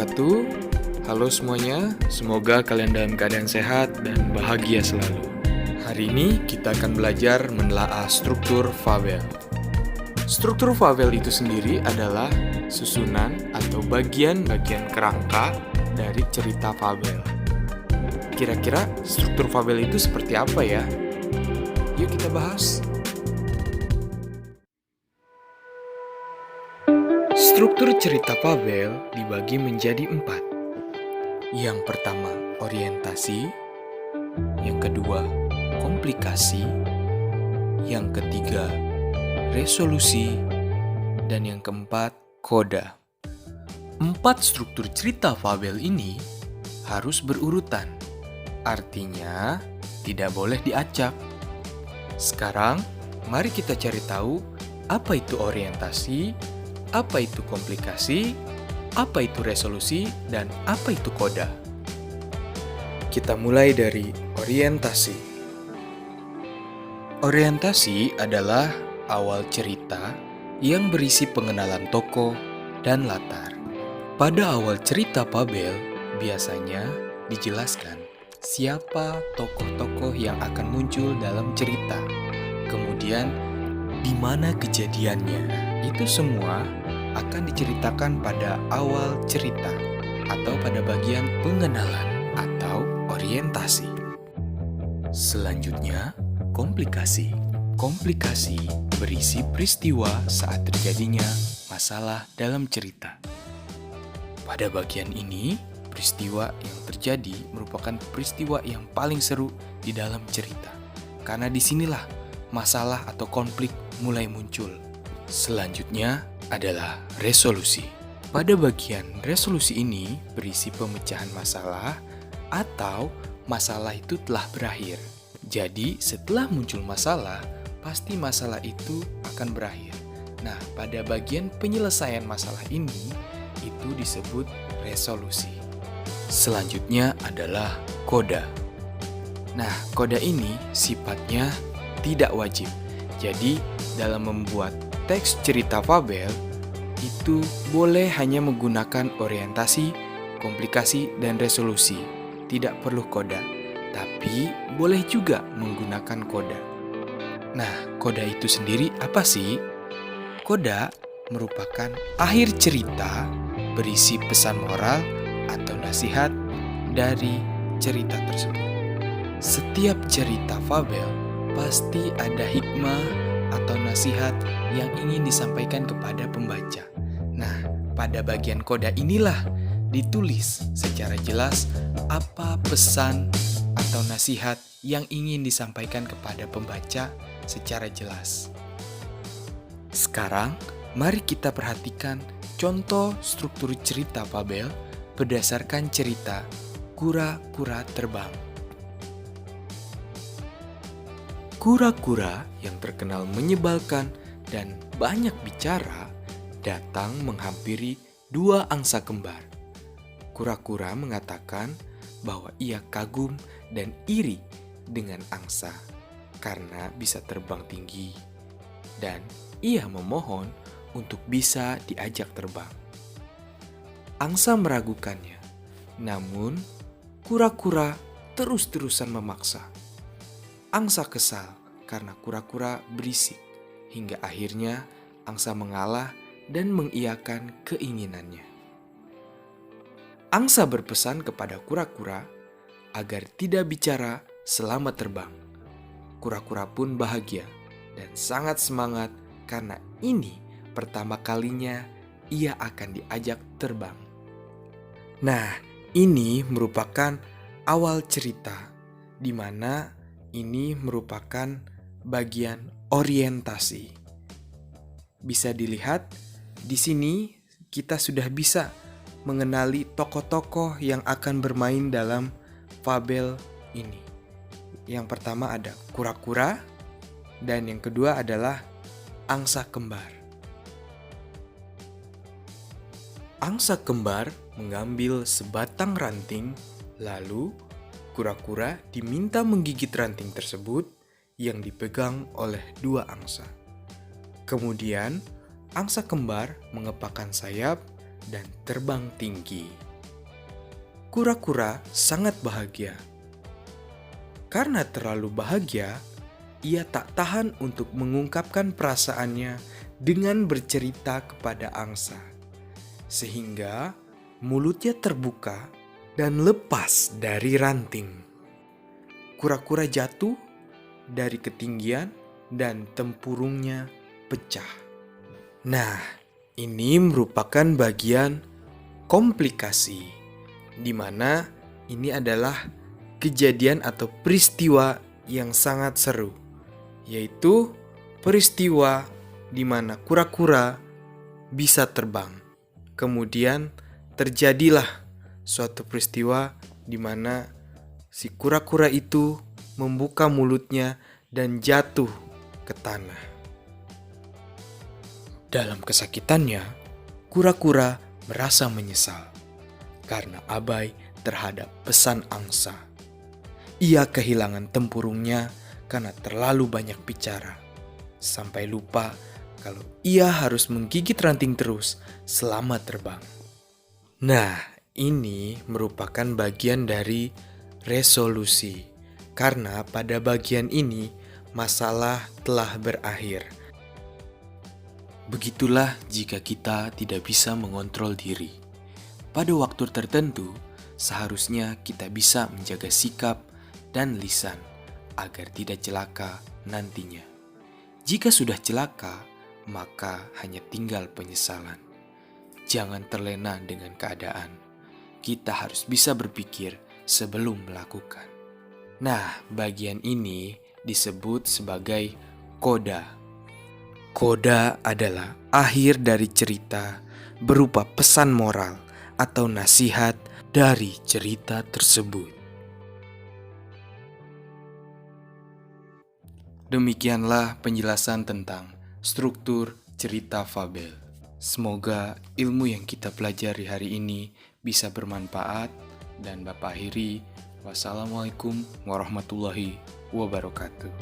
wabarakatuh. Halo semuanya, semoga kalian dalam keadaan sehat dan bahagia selalu. Hari ini kita akan belajar menelaah struktur fabel. Struktur fabel itu sendiri adalah susunan atau bagian-bagian kerangka dari cerita fabel. Kira-kira struktur fabel itu seperti apa ya? Yuk kita bahas. Struktur cerita fabel dibagi menjadi 4. Yang pertama, orientasi. Yang kedua, komplikasi. Yang ketiga, resolusi. Dan yang keempat, koda. 4 struktur cerita fabel ini harus berurutan. Artinya, tidak boleh diacak. Sekarang, mari kita cari tahu apa itu orientasi, apa itu komplikasi, apa itu resolusi, dan apa itu koda. Kita mulai dari orientasi. Orientasi adalah awal cerita yang berisi pengenalan tokoh dan latar. Pada awal cerita fabel, biasanya dijelaskan siapa tokoh-tokoh yang akan muncul dalam cerita. Kemudian, di mana kejadiannya. Itu semua akan diceritakan pada awal cerita atau pada bagian pengenalan atau orientasi. Selanjutnya, komplikasi. Komplikasi berisi peristiwa saat terjadinya masalah dalam cerita. Pada bagian ini, peristiwa yang terjadi merupakan peristiwa yang paling seru di dalam cerita. Karena disinilah masalah atau konflik mulai muncul. Selanjutnya adalah resolusi. Pada bagian resolusi ini berisi pemecahan masalah atau masalah itu telah berakhir. Jadi setelah muncul masalah, pasti masalah itu akan berakhir. Nah, pada bagian penyelesaian masalah ini, itu disebut resolusi. Selanjutnya adalah koda. Nah, koda ini sifatnya tidak wajib. Jadi, dalam membuat teks cerita fabel, itu boleh hanya menggunakan orientasi, komplikasi, dan resolusi. Tidak perlu koda, tapi boleh juga menggunakan koda. Nah, koda itu sendiri apa sih? Koda merupakan akhir cerita berisi pesan moral atau nasihat dari cerita tersebut. Setiap cerita fabel pasti ada hikmah atau nasihat yang ingin disampaikan kepada pembaca. Nah, pada bagian koda inilah ditulis secara jelas apa pesan atau nasihat yang ingin disampaikan kepada pembaca secara jelas. Sekarang, mari kita perhatikan contoh struktur cerita fabel berdasarkan cerita Kura-kura Terbang. Kura-kura yang terkenal menyebalkan dan banyak bicara datang menghampiri 2 angsa kembar. Kura-kura mengatakan bahwa ia kagum dan iri dengan angsa karena bisa terbang tinggi, dan ia memohon untuk bisa diajak terbang. Angsa meragukannya, namun kura-kura terus-terusan memaksa. Angsa kesal karena kura-kura berisik, hingga akhirnya angsa mengalah dan mengiyakan keinginannya. Angsa berpesan kepada kura-kura agar tidak bicara selama terbang. Kura-kura pun bahagia dan sangat semangat karena ini pertama kalinya ia akan diajak terbang. Nah, ini merupakan awal cerita di mana ini merupakan bagian orientasi. Bisa dilihat di sini kita sudah bisa mengenali tokoh-tokoh yang akan bermain dalam fabel ini. Yang pertama ada kura-kura dan yang kedua adalah angsa kembar. Angsa kembar mengambil sebatang ranting, lalu kura-kura diminta menggigit ranting tersebut yang dipegang oleh 2 angsa. Kemudian, angsa kembar mengepakkan sayap dan terbang tinggi. Kura-kura sangat bahagia. Karena terlalu bahagia, ia tak tahan untuk mengungkapkan perasaannya dengan bercerita kepada angsa. Sehingga mulutnya terbuka dan lepas dari ranting. Kura-kura jatuh dari ketinggian dan tempurungnya pecah. Nah, ini merupakan bagian komplikasi, di mana ini adalah kejadian atau peristiwa yang sangat seru, yaitu peristiwa di mana kura-kura bisa terbang. Kemudian terjadilah suatu peristiwa di mana si kura-kura itu membuka mulutnya dan jatuh ke tanah. Dalam kesakitannya, kura-kura merasa menyesal karena abai terhadap pesan angsa. Ia kehilangan tempurungnya karena terlalu banyak bicara, sampai lupa kalau ia harus menggigit ranting terus selama terbang. Nah, ini merupakan bagian dari resolusi, karena pada bagian ini masalah telah berakhir. Begitulah jika kita tidak bisa mengontrol diri. Pada waktu tertentu, seharusnya kita bisa menjaga sikap dan lisan agar tidak celaka nantinya. Jika sudah celaka, maka hanya tinggal penyesalan. Jangan terlena dengan keadaan. Kita harus bisa berpikir sebelum melakukan. Nah, bagian ini disebut sebagai koda. Koda adalah akhir dari cerita berupa pesan moral atau nasihat dari cerita tersebut. Demikianlah penjelasan tentang struktur cerita fabel. Semoga ilmu yang kita pelajari hari ini bisa bermanfaat, dan Bapak akhiri, wassalamualaikum warahmatullahi wabarakatuh.